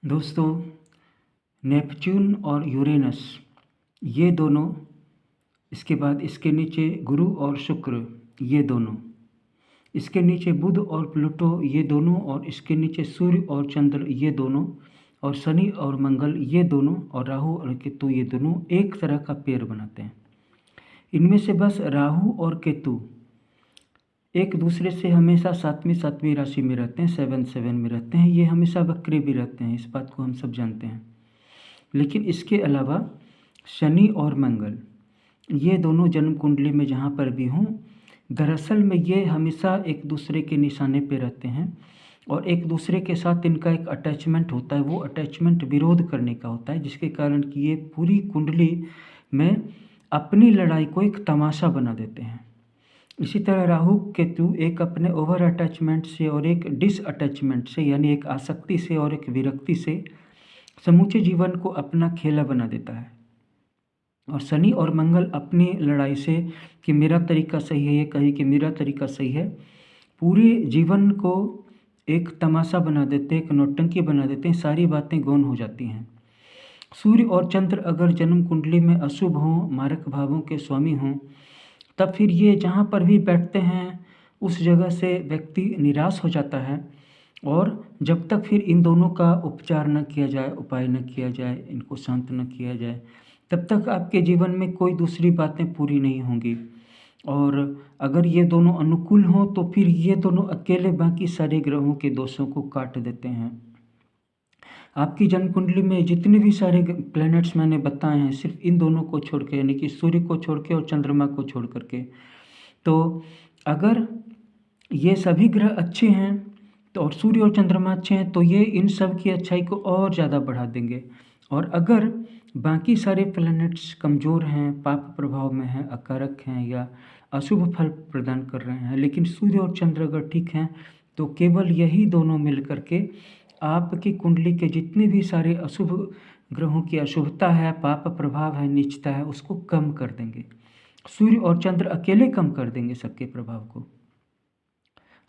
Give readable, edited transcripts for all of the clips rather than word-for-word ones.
दोस्तों, नेपच्यून और यूरेनस ये दोनों, इसके बाद इसके नीचे गुरु और शुक्र ये दोनों, इसके नीचे बुध और प्लूटो ये दोनों, और इसके नीचे सूर्य और चंद्र ये दोनों, और शनि और मंगल ये दोनों, और राहु और केतु ये दोनों एक तरह का पेयर बनाते हैं। इनमें से बस राहु और केतु एक दूसरे से हमेशा सातवीं राशि में रहते हैं, 7 में रहते हैं। ये हमेशा वक्री भी रहते हैं, इस बात को हम सब जानते हैं। लेकिन इसके अलावा शनि और मंगल ये दोनों जन्म कुंडली में जहाँ पर भी हों, दरअसल में ये हमेशा एक दूसरे के निशाने पे रहते हैं, और एक दूसरे के साथ इनका एक अटैचमेंट होता है। वो अटैचमेंट विरोध करने का होता है, जिसके कारण कि ये पूरी कुंडली में अपनी लड़ाई को एक तमाशा बना देते हैं। इसी तरह राहु केतु एक अपने ओवर अटैचमेंट से और एक डिस अटैचमेंट से, यानी एक आसक्ति से और एक विरक्ति से समूचे जीवन को अपना खेला बना देता है। और शनि और मंगल अपनी लड़ाई से कि मेरा तरीका सही है, ये कही कि मेरा तरीका सही है, पूरे जीवन को एक तमाशा बना देते हैं, एक नौटंकी बना देते हैं, सारी बातें गौण हो जाती हैं। सूर्य और चंद्र अगर जन्म कुंडली में अशुभ हों, मारक भावों के स्वामी हों, तब फिर ये जहाँ पर भी बैठते हैं उस जगह से व्यक्ति निराश हो जाता है। और जब तक फिर इन दोनों का उपचार न किया जाए, उपाय न किया जाए, इनको शांत न किया जाए, तब तक आपके जीवन में कोई दूसरी बातें पूरी नहीं होंगी। और अगर ये दोनों अनुकूल हों तो फिर ये दोनों अकेले बाकी सारे ग्रहों के दोषों को काट देते हैं। आपकी जन्म कुंडली में जितने भी सारे प्लैनेट्स मैंने बताए हैं, सिर्फ इन दोनों को छोड़ के, यानी कि सूर्य को छोड़ के और चंद्रमा को छोड़ करके, तो अगर ये सभी ग्रह अच्छे हैं तो, और सूर्य और चंद्रमा अच्छे हैं, तो ये इन सब की अच्छाई को और ज़्यादा बढ़ा देंगे। और अगर बाकी सारे प्लैनेट्स कमज़ोर हैं, पाप प्रभाव में हैं, अकारक हैं या अशुभ फल प्रदान कर रहे हैं, लेकिन सूर्य और चंद्र अगर ठीक हैं, तो केवल यही दोनों मिल करके आपकी कुंडली के जितने भी सारे अशुभ ग्रहों की अशुभता है, पाप प्रभाव है, नीचता है, उसको कम कर देंगे। सूर्य और चंद्र अकेले कम कर देंगे सबके प्रभाव को।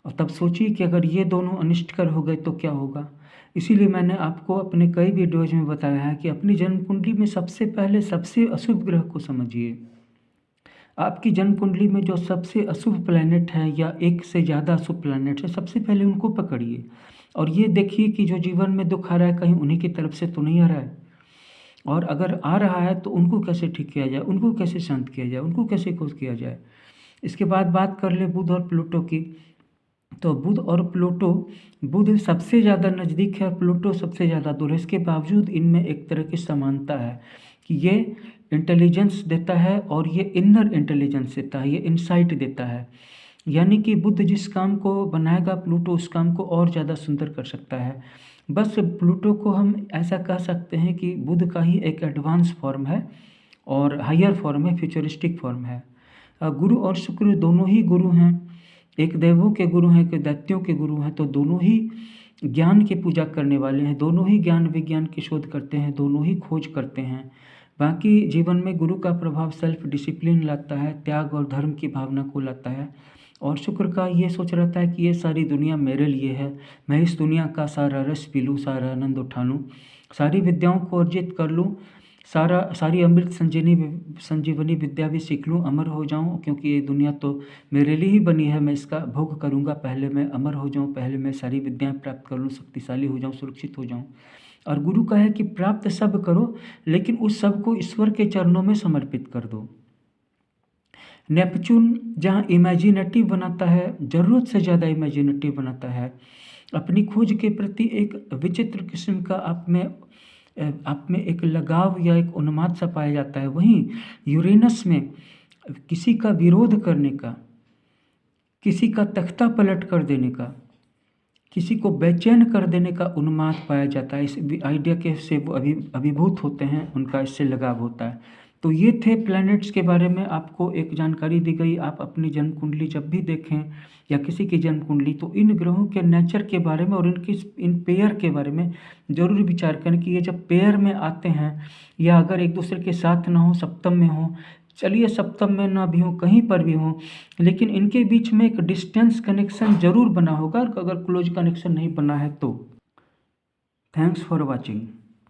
और तब सोचिए कि अगर ये दोनों अनिष्टकर हो गए तो क्या होगा। इसीलिए मैंने आपको अपने कई वीडियोज में बताया है कि अपनी जन्म कुंडली में सबसे पहले सबसे अशुभ ग्रह को समझिए। आपकी जन्म कुंडली में जो सबसे अशुभ प्लैनेट है या एक से ज़्यादा अशुभ प्लैनेट है, सबसे पहले उनको पकड़िए और ये देखिए कि जो जीवन में दुख आ रहा है कहीं उन्हीं की तरफ से तो नहीं आ रहा है। और अगर आ रहा है तो उनको कैसे ठीक किया जाए, उनको कैसे शांत किया जाए, उनको कैसे खुश किया जाए। इसके बाद बात कर ले बुध और प्लूटो की। तो बुध और प्लूटो, बुध सबसे ज़्यादा नज़दीक है, प्लूटो सबसे ज़्यादा दूर है। इसके बावजूद इनमें एक तरह की समानता है कि ये इंटेलिजेंस देता है और ये इनर इंटेलिजेंस देता है, ये इनसाइट देता है। यानी कि बुध जिस काम को बनाएगा, प्लूटो उस काम को और ज़्यादा सुंदर कर सकता है। बस प्लूटो को हम ऐसा कह सकते हैं कि बुध का ही एक एडवांस फॉर्म है और हायर फॉर्म है, फ्यूचरिस्टिक फॉर्म है। गुरु और शुक्र दोनों ही गुरु हैं, एक देवों के गुरु हैं, एक दैत्यों के गुरु हैं, तो दोनों ही ज्ञान की पूजा करने वाले हैं, दोनों ही ज्ञान विज्ञान की शोध करते हैं, दोनों ही खोज करते हैं। बाकी जीवन में गुरु का प्रभाव सेल्फ डिसिप्लिन लाता है, त्याग और धर्म की भावना को लाता है। और शुक्र का ये सोच रहता है कि ये सारी दुनिया मेरे लिए है, मैं इस दुनिया का सारा रस पी लूँ, सारा आनंद उठा लूँ, सारी विद्याओं को अर्जित कर लूँ, सारी अमृत संजीवनी विद्या भी सीख लूँ, अमर हो जाऊँ, क्योंकि ये दुनिया तो मेरे लिए ही बनी है, मैं इसका भोग करूँगा, पहले मैं अमर हो जाऊँ, पहले मैं सारी विद्याएं प्राप्त कर लूँ, शक्तिशाली हो जाऊँ, सुरक्षित हो जाऊँ। और गुरु का है कि प्राप्त सब करो, लेकिन उस सब को ईश्वर के चरणों में समर्पित कर दो। नेपच्यून जहाँ इमेजिनेटिव बनाता है, ज़रूरत से ज़्यादा इमेजिनेटिव बनाता है, अपनी खोज के प्रति एक विचित्र किस्म का आप में एक लगाव या एक उन्माद सा पाया जाता है। वहीं यूरेनस में किसी का विरोध करने का, किसी का तख्ता पलट कर देने का, किसी को बेचैन कर देने का उन्माद पाया जाता है। इस आइडिया के से वो अभिभूत होते हैं, उनका इससे लगाव होता है। तो ये थे प्लैनेट्स के बारे में आपको एक जानकारी दी गई। आप अपनी जन्म कुंडली जब भी देखें या किसी की जन्म कुंडली, तो इन ग्रहों के नेचर के बारे में और इन पेयर के बारे में ज़रूर विचार करें कि ये जब पेयर में आते हैं या अगर एक दूसरे के साथ ना हो, सप्तम में हो, चलिए सप्तम में ना भी हो, कहीं पर भी हो, लेकिन इनके बीच में एक डिस्टेंस कनेक्शन ज़रूर बना होगा, अगर क्लोज कनेक्शन नहीं बना है तो। Thanks for watching.